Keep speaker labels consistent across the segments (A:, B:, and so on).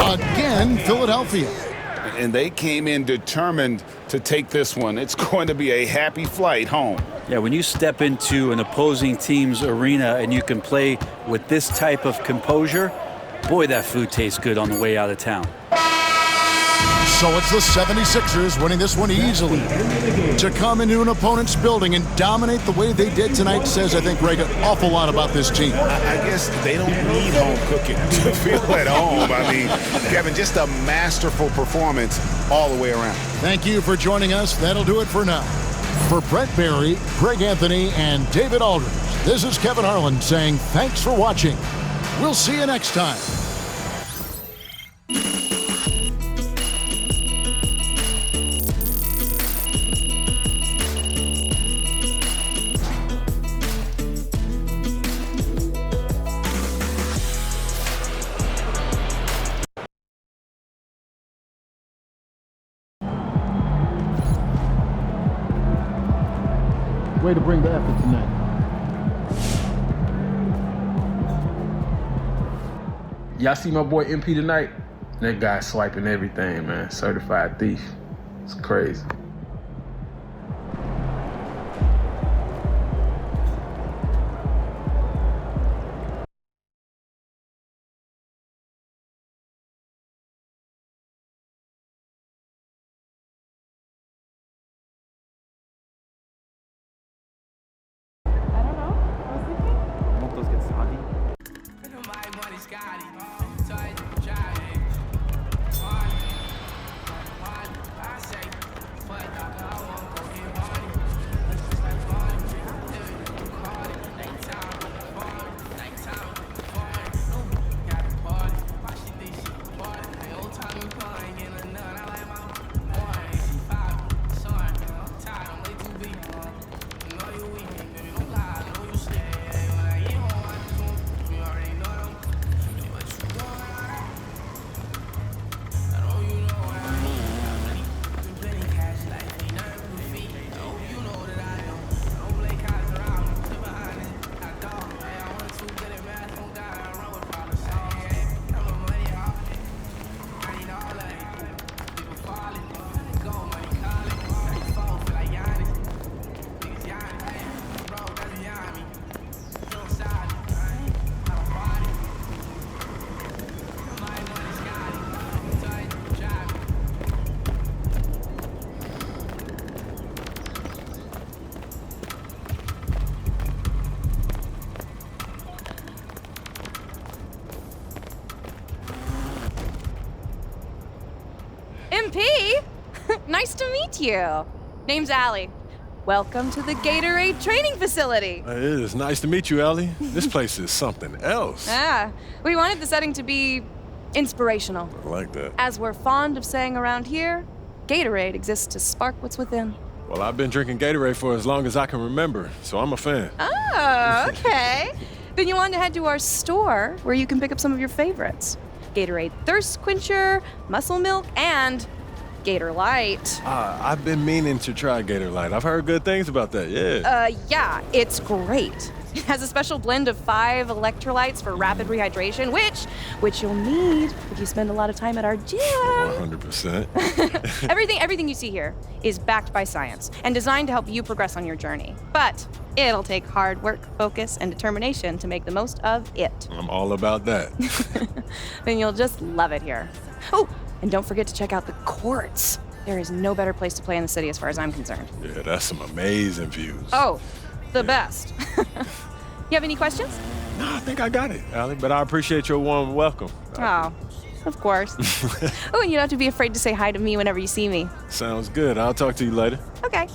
A: Again, Philadelphia.
B: And they came in determined to take this one. It's going to be a happy flight home.
C: Yeah, when you step into an opposing team's arena and you can play with this type of composure, boy, that food tastes good on the way out of town.
A: So it's the 76ers winning this one easily. To come into an opponent's building and dominate the way they did tonight says, I think, Greg, an awful lot about this team.
B: I guess they don't need home cooking to feel at home. I mean, Kevin, just a masterful performance all the way around.
A: Thank you for joining us. That'll do it for now. For Brett Barry, Greg Anthony, and David Aldridge, this is Kevin Harlan saying thanks for watching. We'll see you next time. Way to bring the effort tonight.
D: Y'all see my boy MP tonight? That guy swiping everything, man. Certified thief. It's crazy.
E: MP? Nice to meet you. Name's Allie. Welcome to the Gatorade training facility.
F: It is nice to meet you, Allie. This place is something else.
E: We wanted the setting to be inspirational.
F: I like that.
E: As we're fond of saying around here, Gatorade exists to spark what's within.
F: Well, I've been drinking Gatorade for as long as I can remember, so I'm a fan.
E: Oh, okay. Then you want to head to our store where you can pick up some of your favorites. Gatorade Thirst Quencher, Muscle Milk, and Gator Light.
F: I've been meaning to try Gator Light. I've heard good things about that, yeah.
E: Yeah, it's great. It has a special blend of 5 electrolytes for rapid rehydration, which you'll need if you spend a lot of time at our gym.
F: 100%.
E: Everything you see here is backed by science and designed to help you progress on your journey. But it'll take hard work, focus, and determination to make the most of it.
F: I'm all about that.
E: Then you'll just love it here. Oh, and don't forget to check out the courts. There is no better place to play in the city as far as I'm concerned.
F: Yeah, that's some amazing views.
E: Oh, the best. You have any questions?
F: No, I think I got it, Allie, but I appreciate your warm welcome.
E: Oh, of course. Oh, and you don't have to be afraid to say hi to me whenever you see me.
F: Sounds good. I'll talk to you later.
E: Okay.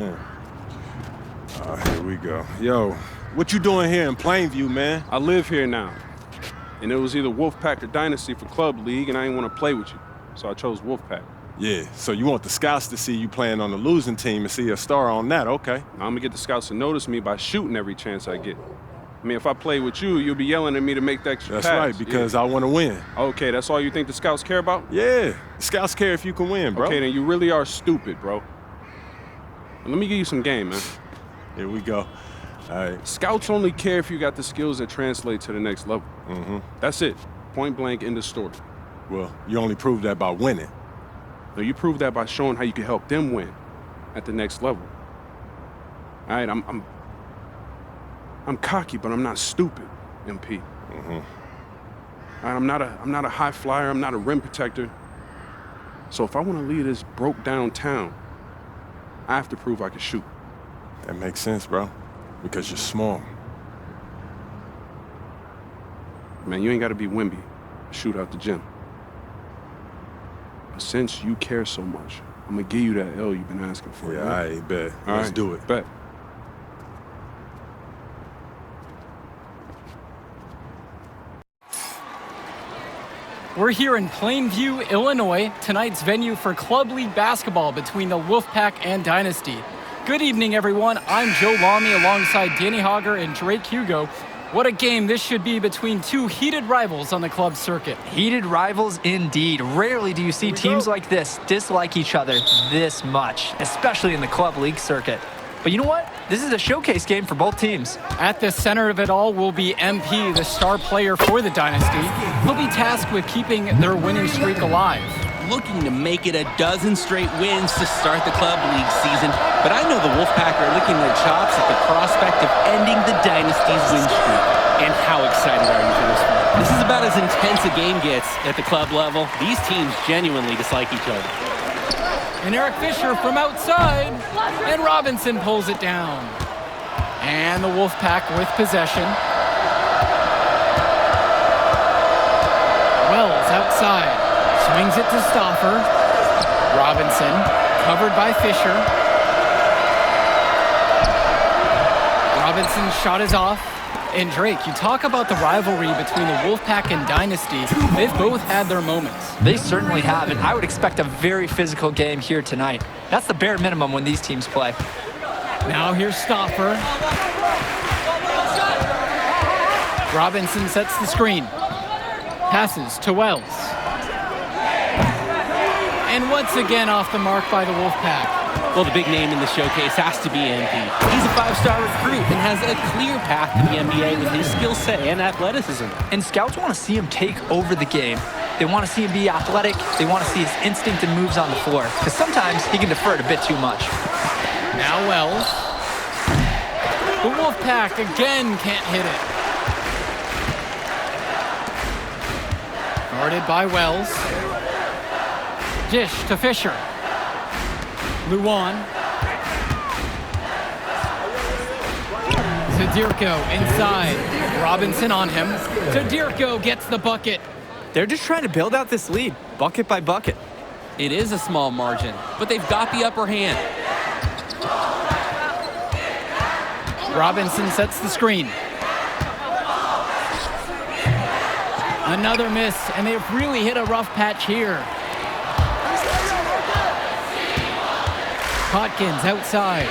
F: Man. Here we go. Yo, what you doing here in Plainview, man?
G: I live here now. And it was either Wolfpack or Dynasty for Club League, and I didn't want to play with you. So I chose Wolfpack.
F: Yeah, so you want the scouts to see you playing on the losing team and see a star on that, okay.
G: Now, I'm going to get the scouts to notice me by shooting every chance I get. I mean, if I play with you, you'll be yelling at me to make the extra pass.
F: That's right, because I want to win.
G: Okay, that's all you think the scouts care about?
F: Yeah, the scouts care if you can win, bro.
G: Okay, then you really are stupid, bro. Let me give you some game, man.
F: Here we go. All right.
G: Scouts only care if you got the skills that translate to the next level.
F: Mm-hmm.
G: That's it. Point blank, end of story.
F: Well, you only prove that by winning.
G: No, you prove that by showing how you can help them win at the next level. All right, I'm cocky, but I'm not stupid, MP.
F: Mm-hmm.
G: All right, I'm not a high flyer. I'm not a rim protector. So if I want to lead this broke down town, I have to prove I can shoot.
F: That makes sense, bro, because you're small.
G: Man, you ain't got to be Wimby to shoot out the gym. But since you care so much, I'm going to give you that L you've been asking for.
F: Yeah,
G: right?
F: I bet.
G: All
F: Let's
G: right,
F: do it.
G: Bet.
H: We're here in Plainview, Illinois, tonight's venue for Club League basketball between the Wolfpack and Dynasty. Good evening, everyone. I'm Joe Lamy alongside Danny Hogger and Drake Hugo. What a game this should be between two heated rivals on the club circuit.
I: Heated rivals indeed. Rarely do you see teams like this dislike each other this much, especially in the Club League circuit. But you know what? This is a showcase game for both teams.
H: At the center of it all will be MP, the star player for the Dynasty. He'll be tasked with keeping their winning streak alive.
J: Looking to make it a dozen straight wins to start the Club League season, but I know the Wolfpack are licking their chops at the prospect of ending the Dynasty's win streak. And how excited are you for this one? This is about as intense a game gets at the club level. These teams genuinely dislike each other.
H: And Eric Fisher from outside, and Robinson pulls it down. And the Wolfpack with possession. Wells outside, swings it to Stauffer. Robinson, covered by Fisher. Robinson's shot is off. And Drake, you talk about the rivalry between the Wolfpack and Dynasty. They've both had their moments.
I: They certainly have, and I would expect a very physical game here tonight. That's the bare minimum when these teams play.
H: Now here's Stauffer. Robinson sets the screen. Passes to Wells. And once again off the mark by the Wolfpack.
J: Well, the big name in the showcase has to be MP. He's a five-star recruit and has a clear path to the NBA with his skill set and athleticism.
I: And scouts want to see him take over the game. They want to see him be athletic. They want to see his instinct and moves on the floor. Because sometimes he can defer it a bit too much.
H: Now Wells. The Wolfpack again can't hit it. Guarded by Wells. Dish to Fisher. Luan. Tadirko inside. Robinson on him. Tadirko gets the bucket.
K: They're just trying to build out this lead, bucket by bucket.
J: It is a small margin, but they've got the upper hand.
H: Robinson sets the screen. Another miss, and they've really hit a rough patch here. Hawkins outside.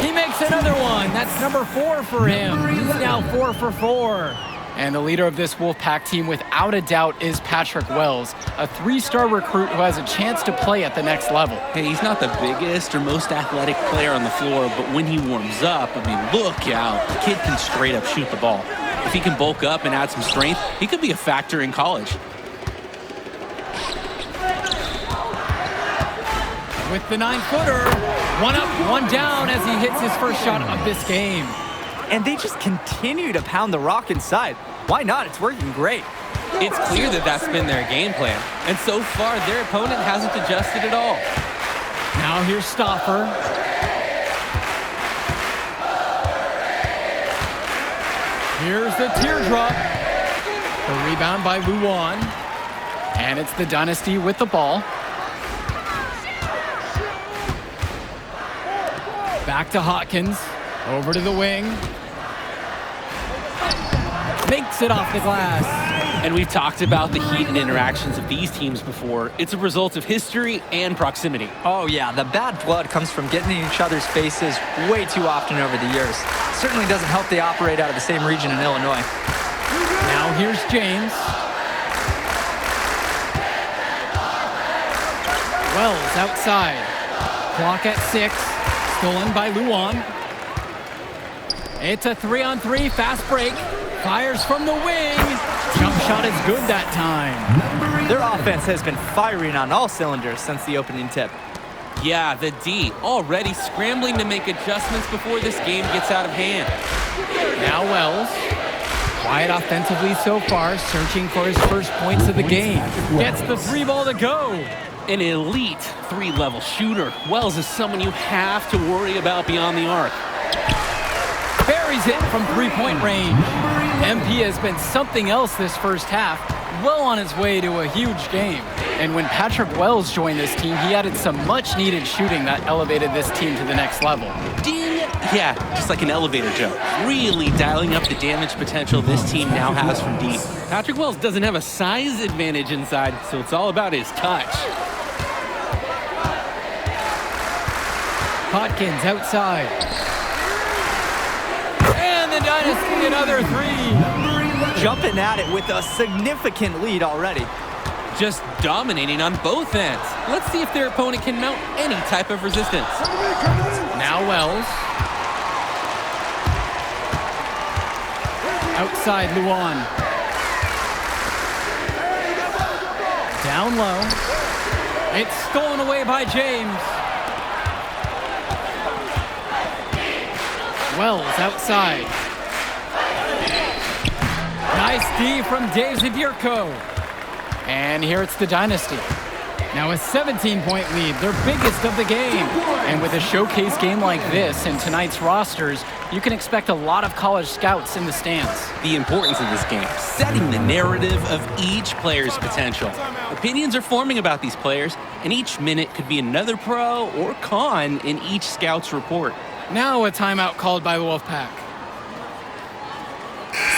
H: He makes another one. That's number 4 for him. He's now 4 for 4. And the leader of this Wolfpack team, without a doubt, is Patrick Wells, a 3-star recruit who has a chance to play at the next level.
J: Hey, he's not the biggest or most athletic player on the floor, but when he warms up, I mean, look out. The kid can straight up shoot the ball. If he can bulk up and add some strength, he could be a factor in college.
H: With the 9-footer, one up, one down as he hits his first shot of this game.
K: And they just continue to pound the rock inside. Why not? It's working great.
J: It's clear that that's been their game plan. And so far, their opponent hasn't adjusted at all.
H: Now here's Stauffer. Here's the teardrop. The rebound by Luan. And it's the Dynasty with the ball. Back to Hawkins. Over to the wing. Makes it off the glass.
J: And we've talked about the heated interactions of these teams before. It's a result of history and proximity.
I: Oh yeah, the bad blood comes from getting in each other's faces way too often over the years. Certainly doesn't help they operate out of the same region in Illinois.
H: Now here's James. Wells outside. Clock at 6. Stolen by Luan. It's a 3-on-3 fast break. Fires from the wing. Jump shot is good that time.
I: Their offense has been firing on all cylinders since the opening tip.
J: Yeah, the D already scrambling to make adjustments before this game gets out of hand.
H: Now Wells. Quiet offensively so far, searching for his first points of the game. Gets the 3 ball to go.
J: An elite 3-level shooter. Wells is someone you have to worry about beyond the arc.
H: Buries it from 3-point range. MP has been something else this first half, well on his way to a huge game. And when Patrick Wells joined this team, he added some much-needed shooting that elevated this team to the next level.
J: Ding! Yeah, just like an elevator joke. Really dialing up the damage potential this team now has from deep. Patrick Wells doesn't have a size advantage inside, so it's all about his touch.
H: Hawkins outside. And the Dynasty another 3.
I: Jumping at it with a significant lead already.
J: Just dominating on both ends. Let's see if their opponent can mount any type of resistance.
H: Now Wells. Outside Luan. Down low. It's stolen away by James. Wells outside. Nice D from Dave Zadirko. And here it's the Dynasty. Now a 17-point lead, their biggest of the game. And with a showcase game like this in tonight's rosters, you can expect a lot of college scouts in the stands.
J: The importance of this game, setting the narrative of each player's potential. Opinions are forming about these players, and each minute could be another pro or con in each scout's report.
H: Now a timeout called by the Wolfpack.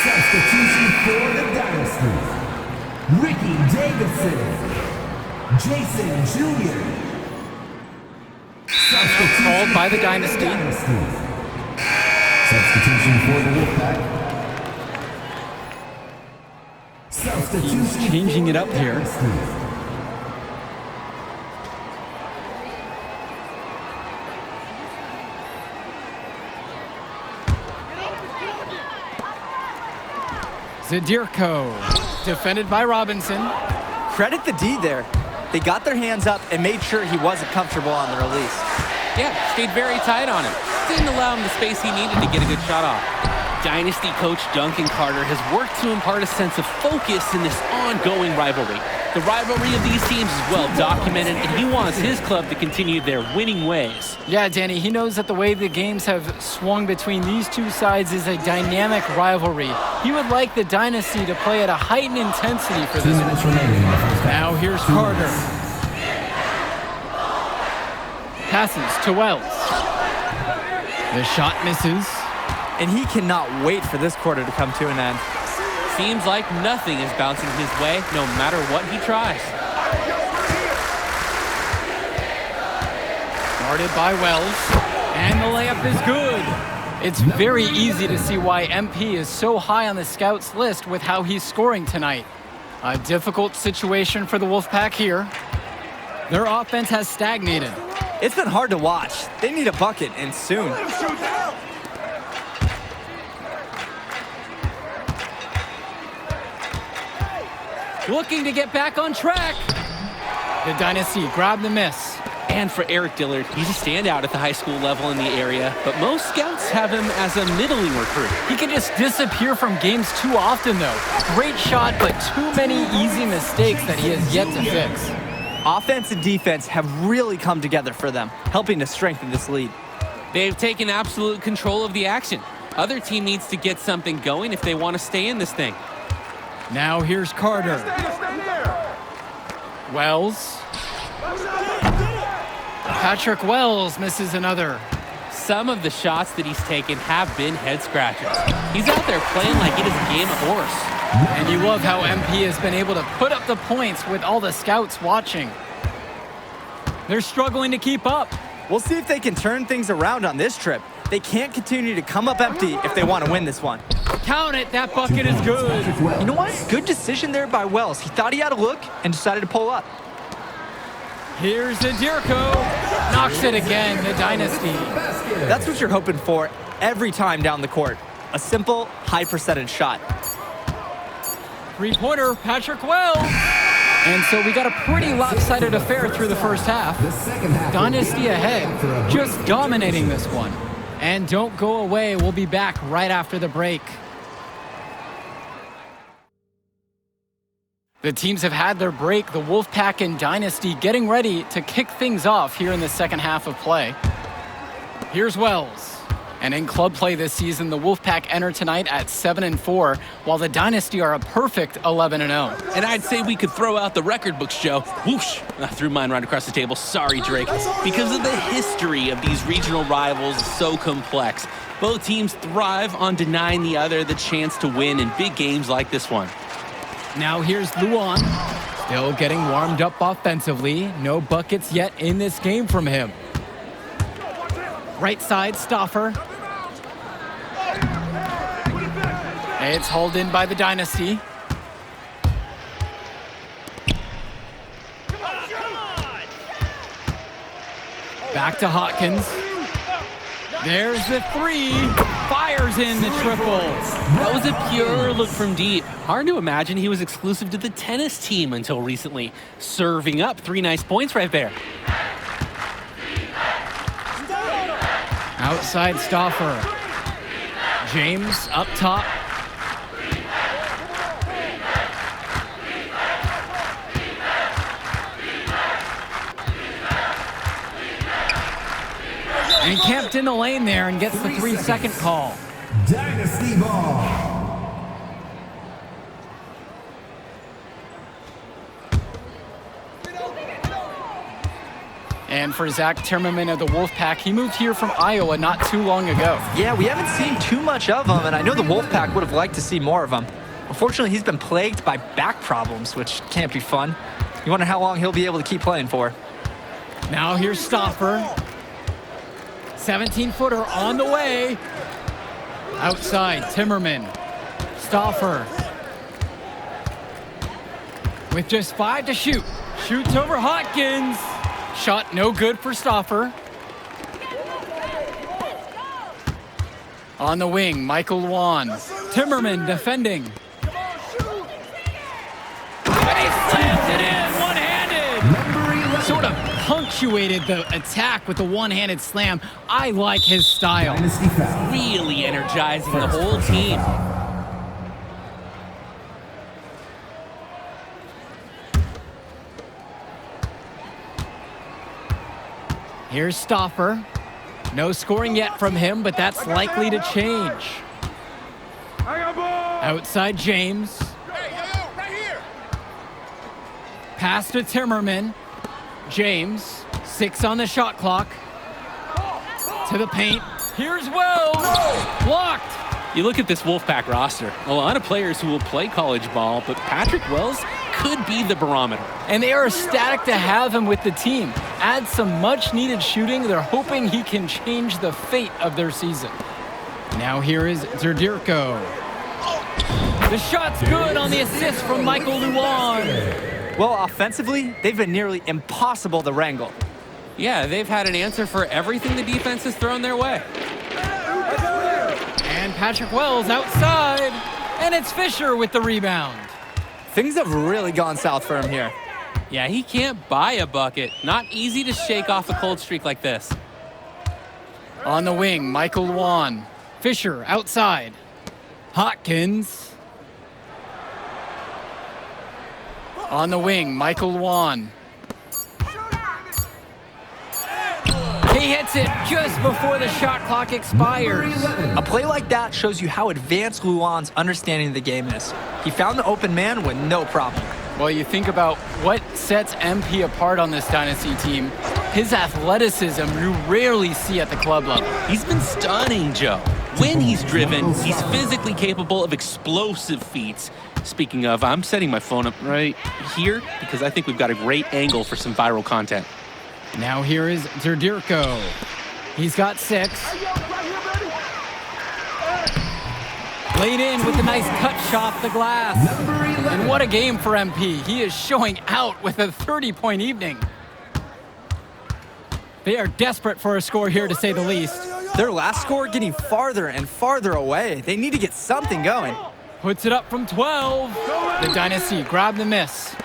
L: Substitution for the Dynasty. Ricky Davison. Jason Jr.
H: Called by the Dynasty.
L: Substitution for the Wolfpack.
H: He's changing it up here. Zadirko, defended by Robinson.
I: Credit the D there. They got their hands up and made sure he wasn't comfortable on the release.
J: Yeah, stayed very tight on him. Didn't allow him the space he needed to get a good shot off. Dynasty coach Duncan Carter has worked to impart a sense of focus in this ongoing rivalry. The rivalry of these teams is well documented, and he wants his club to continue their winning ways.
H: Yeah, Danny, he knows that the way the games have swung between these two sides is a dynamic rivalry. He would like the Dynasty to play at a heightened intensity for this one. Now here's Carter. Passes to Wells. The shot misses.
I: And he cannot wait for this quarter to come to an end.
J: Seems like nothing is bouncing his way, no matter what he tries.
H: Guarded by Wells, and the layup is good. It's very easy to see why MP is so high on the scouts list with how he's scoring tonight. A difficult situation for the Wolfpack here. Their offense has stagnated.
I: It's been hard to watch. They need a bucket, and soon.
H: Looking to get back on track. The Dynasty grabbed the miss.
J: And for Eric Dillard, he's a standout at the high school level in the area, but most scouts have him as a middling recruit.
H: He can just disappear from games too often, though. Great shot, but too many easy mistakes that he has yet to fix.
I: Offense and defense have really come together for them, helping to strengthen this lead.
J: They've taken absolute control of the action. Other team needs to get something going if they want to stay in this thing.
H: Now here's Carter. Wells. Patrick Wells misses another.
J: some of the shots that he's taken have been head scratchers. He's out there playing like it is a game of horse.
H: And you love how MP has been able to put up the points with all the scouts watching. They're struggling to keep up.
K: We'll see if they can turn things around on this trip. They can't continue to come up empty if they want to win this one.
H: Count it, that bucket is good.
I: You know what? Good decision there by Wells. He thought he had a look and decided to pull up.
H: Here's Zadirko. Knocks it again, the Dynasty.
K: That's what you're hoping for every time down the court. A simple, high percentage shot.
H: Three-pointer, Patrick Wells. And so we got a pretty lopsided affair through the first half. Dynasty ahead, just dominating this one. And don't go away, we'll be back right after the break. The teams have had their break, the Wolfpack and Dynasty getting ready to kick things off here in the second half of play. Here's Wells. And in club play this season, the Wolfpack enter tonight at 7-4, while the Dynasty are a perfect 11-0.
J: And I'd say we could throw out the record books, Joe. Whoosh! I threw mine right across the table. Sorry, Drake. Because of the history of these regional rivals is so complex. Both teams thrive on denying the other the chance to win in big games like this one.
H: Now here's Luan, still getting warmed up offensively. No buckets yet in this game from him. Right side, Stauffer. It's hauled in by the Dynasty. Back to Hawkins. There's the three. Fires in the triple.
J: That was a pure look from deep. Hard to imagine he was exclusive to the tennis team until recently. Serving up 3 nice points right there.
H: Outside Stauffer. James up top. And camped in the lane there and gets the 3-second call.
L: Dynasty ball.
H: And for Zach Timmerman of the Wolfpack, he moved here from Iowa not too long ago.
K: Yeah, we haven't seen too much of him, and I know the Wolfpack would have liked to see more of him. Unfortunately, he's been plagued by back problems, which can't be fun. You wonder how long he'll be able to keep playing for.
H: Now here's Stauffer. 17-footer on the way. Outside, Timmerman. Stauffer. With just 5 to shoot. Shoots over Hawkins. Shot no good for Stauffer. On the wing, Michael Luan. Timmerman defending. And he slams it in, one-handed. Sort of punctuated the attack with the one-handed slam. I like his style.
J: Really energizing the whole team.
H: Here's Stauffer. No scoring yet from him, but that's likely to change. Outside James. Pass to Timmerman. James, 6 on the shot clock. To the paint. Here's Wells. Blocked.
J: You look at this Wolfpack roster, a lot of players who will play college ball, but Patrick Wells could be the barometer.
H: And they are ecstatic to have him with the team. Add some much-needed shooting. They're hoping he can change the fate of their season. Now here is Zadirko. The shot's good on the assist from Michael Luan.
K: Well, offensively, they've been nearly impossible to wrangle.
J: Yeah, they've had an answer for everything the defense has thrown their way.
H: And Patrick Wells outside. And it's Fisher with the rebound.
K: Things have really gone south for him here.
J: Yeah, he can't buy a bucket. Not easy to shake off a cold streak like this.
H: On the wing, Michael Luan. Fisher outside. Hawkins. On the wing, Michael Luan. He hits it just before the shot clock expires.
K: A play like that shows you how advanced Luan's understanding of the game is. He found the open man with no problem.
H: Well, you think about what sets MP apart on this Dynasty team. His athleticism you rarely see at the club level.
J: He's been stunning, Joe. When he's driven, he's physically capable of explosive feats. Speaking of, I'm setting my phone up right here because I think we've got a great angle for some viral content.
H: Now here is Zerdirko. He's got 6. Laid in with a nice touch off the glass. And what a game for MP. He is showing out with a 30-point evening. They are desperate for a score here, to say the least.
K: Their last score getting farther and farther away. They need to get something going.
H: Puts it up from 12. The Dynasty grab the miss.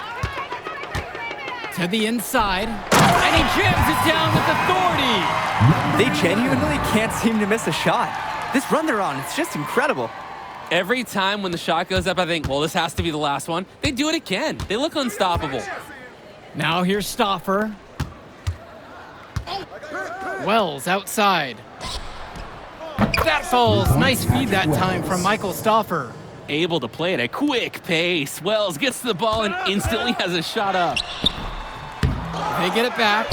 H: To the inside. And he jams it down with authority.
K: They genuinely can't seem to miss a shot. This run they're on, it's just incredible.
J: Every time when the shot goes up, I think, well, this has to be the last one. They do it again. They look unstoppable.
H: Now here's Stauffer. Wells outside. That falls. Nice feed that time from Michael Stauffer.
J: Able to play at a quick pace. Wells gets to the ball and instantly has a shot up.
H: They get it back.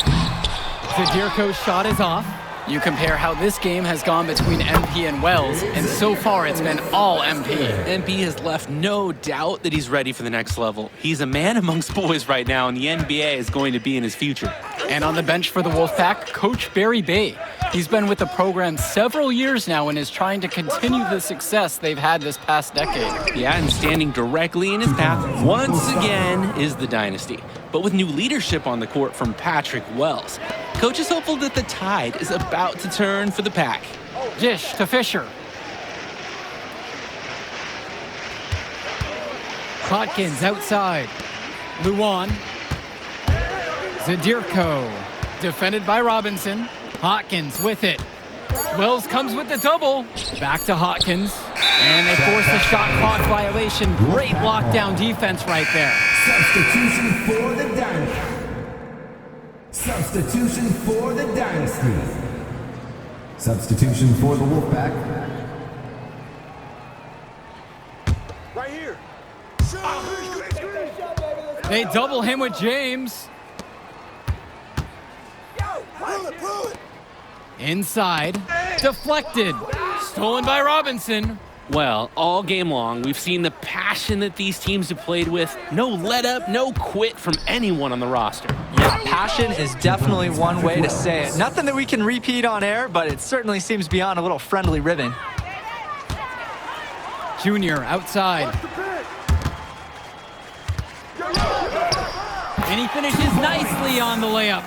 H: Zerdirko's shot is off. You compare how this game has gone between MP and Wells, and so far it's been all MP.
J: MP has left no doubt that he's ready for the next level. He's a man amongst boys right now, and the NBA is going to be in his future.
H: And on the bench for the Wolfpack, Coach Barry Bay. He's been with the program several years now and is trying to continue the success they've had this past decade.
J: Yeah, and standing directly in his path once again is the Dynasty. But with new leadership on the court from Patrick Wells, Coach is hopeful that the tide is about to turn for the Pack.
H: Dish to Fisher. Hawkins outside. Luan. Zerdirko. Defended by Robinson. Hawkins with it. Wells comes with the double. Back to Hawkins. And they force a shot clock violation. Great lockdown defense right there.
L: Substitution for the Dynasty. Substitution for the Dynasty. Substitution for the Wolfpack.
F: Right here.
H: They double him with James. Inside. Deflected. Stolen by Robinson.
J: Well, all game long, we've seen the passion that these teams have played with. No let up, no quit from anyone on the roster.
K: Yeah, passion is definitely one way to say it. Nothing that we can repeat on air, but it certainly seems beyond a little friendly ribbon.
H: Junior outside. And he finishes nicely on the layup.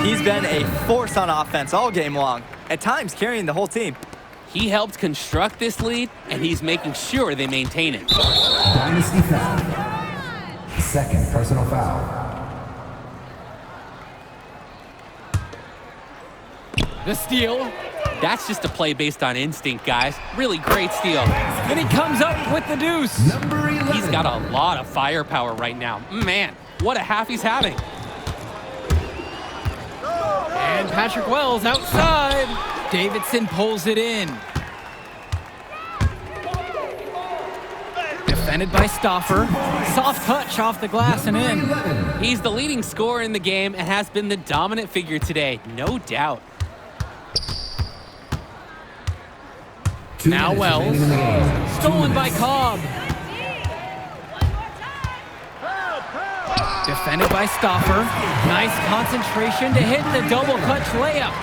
K: He's been a force on offense all game long, at times carrying the whole team.
J: He helped construct this lead, and he's making sure they maintain it.
L: Dynasty foul. Second personal foul.
H: The steal.
J: That's just a play based on instinct, guys. Really great steal.
H: And he comes up with the deuce.
L: Number 11.
J: He's got a lot of firepower right now. Man, what a half he's having.
H: And Patrick Wells outside. Davidson pulls it in. Defended by Stauffer. Soft touch off the glass and in.
J: He's the leading scorer in the game and has been the dominant figure today, no doubt.
H: Now Wells. Stolen by Cobb. Defended by Stauffer. Nice concentration to hit the double clutch layup.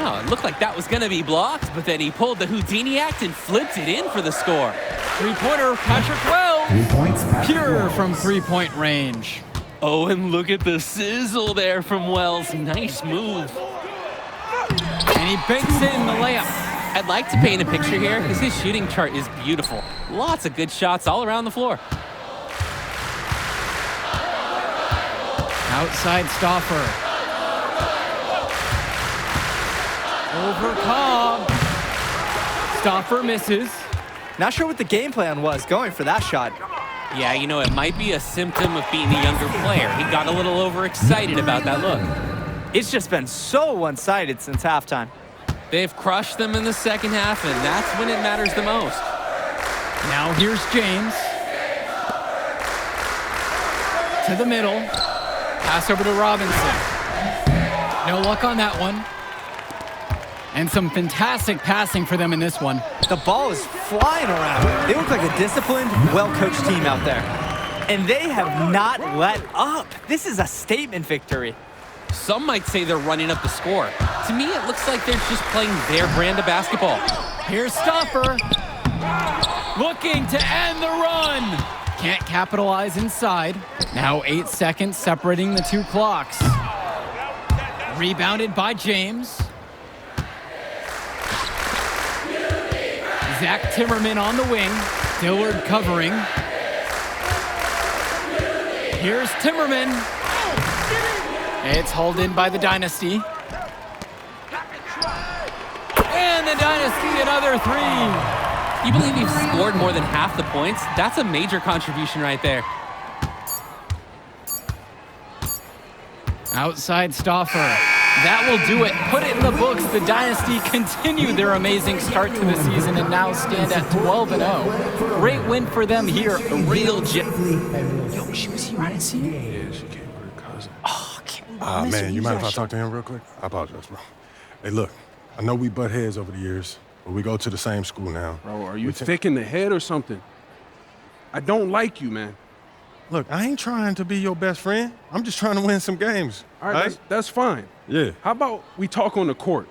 J: Oh, it looked like that was going to be blocked, but then he pulled the Houdini act and flipped it in for the score.
H: Three-pointer, Patrick
L: 3
H: Wells.
L: points, Patrick
H: Pure
L: Wells.
H: from three-point range.
J: Oh, and look at the sizzle there from Wells. Nice move.
H: And he banks in the layup.
J: I'd like to paint a picture here because his shooting chart is beautiful. Lots of good shots all around the floor.
H: Outside Stauffer. Over Cobb. Stauffer misses.
K: Not sure what the game plan was going for that shot.
J: Yeah, you know, it might be a symptom of being a younger player. He got a little overexcited about that look.
K: It's just been so one-sided since halftime.
J: They've crushed them in the second half, and that's when it matters the most.
H: Now here's James. To the middle. Pass over to Robinson. No luck on that one. And some fantastic passing for them in this one.
K: The ball is flying around. They look like a disciplined, well-coached team out there. And they have not let up. This is a statement victory.
J: Some might say they're running up the score. To me, it looks like they're just playing their brand of basketball.
H: Here's Stoffer. Looking to end the run. Can't capitalize inside. Now 8 seconds separating the two clocks. Rebounded by James. Zach Timmerman on the wing. Dillard covering. Here's Timmerman. It's hauled in by the Dynasty. And the Dynasty another three.
J: You believe you've scored more than half the points? That's a major contribution right there.
H: Outside Stoffer. That will do it. Put it in the books. The Dynasty continue their amazing start to the season and now stand at 12-0. Great win for them here.
J: A real
H: Yo, she was here. I didn't see her.
G: Yeah, she came with her cousin.
H: Oh, I can't believe I missed
F: Man,
H: her.
F: you mind if I talk to him real quick? I apologize, bro. Hey, look, I know we butt heads over the years, but we go to the same school now.
G: Bro, are you thick in the head or something? I don't like you, man.
F: Look, I ain't trying to be your best friend. I'm just trying to win some games.
G: All right, that's fine.
F: Yeah.
G: How about we talk on the court?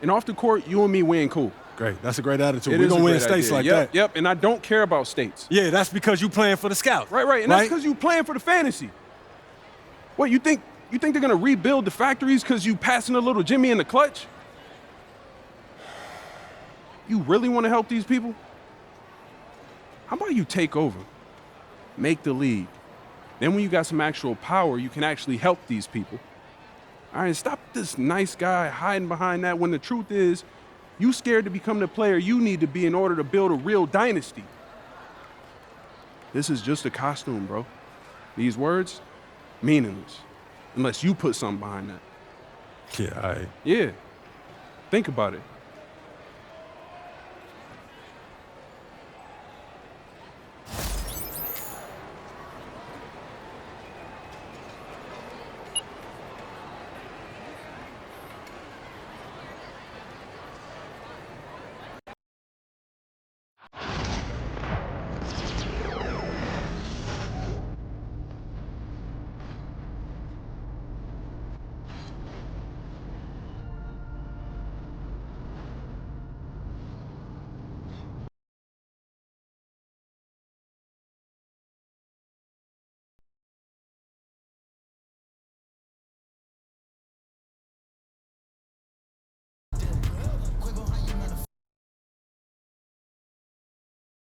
G: And off the court, you and me win cool.
F: Great. That's a great attitude.
G: It
F: We're
G: is
F: going
G: a
F: to win
G: great
F: states
G: idea.
F: like
G: Yep,
F: that.
G: Yep, and I don't care about states.
F: Yeah, that's because you playing for the Scouts.
G: Right, and that's because you playing for the fantasy. What, you think they're going to rebuild the factories because you passing a little Jimmy in the clutch? You really want to help these people? How about you take over, make the league? Then when you got some actual power, you can actually help these people. All right, stop this nice guy hiding behind that when the truth is, you scared to become the player you need to be in order to build a real dynasty. This is just a costume, bro. These words, meaningless, unless you put something behind that.
F: Yeah, all right.
G: Yeah, think about it.